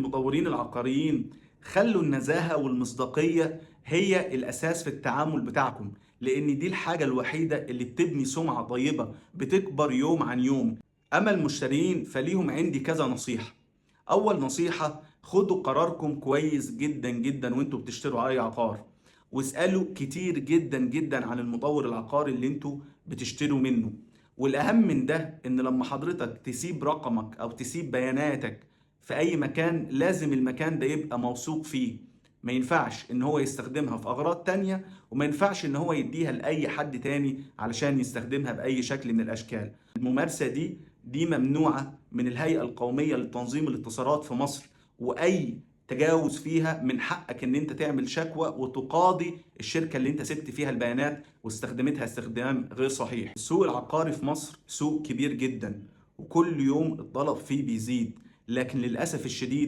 المطورين العقاريين خلوا النزاهة والمصداقية هي الأساس في التعامل بتاعكم، لأن دي الحاجة الوحيدة اللي بتبني سمعة طيبة بتكبر يوم عن يوم. أما المشترين فليهم عندي كذا نصيحة. أول نصيحة: خدوا قراركم كويس جدا جدا وانتوا بتشتروا أي عقار، واسألوا كتير جدا جدا عن المطور العقاري اللي انتوا بتشتروا منه. والأهم من ده إن لما حضرتك تسيب رقمك أو تسيب بياناتك في أي مكان، لازم المكان ده يبقى موثوق فيه. ما ينفعش إن هو يستخدمها في أغراض تانية، وما ينفعش إن هو يديها لأي حد تاني علشان يستخدمها بأي شكل من الأشكال. الممارسة دي ممنوعة من الهيئة القومية لتنظيم الاتصالات في مصر، وأي تجاوز فيها من حقك ان انت تعمل شكوى وتقاضي الشركة اللي انت سبت فيها البيانات واستخدمتها استخدام غير صحيح. السوق العقاري في مصر سوق كبير جدا، وكل يوم الطلب فيه بيزيد، لكن للأسف الشديد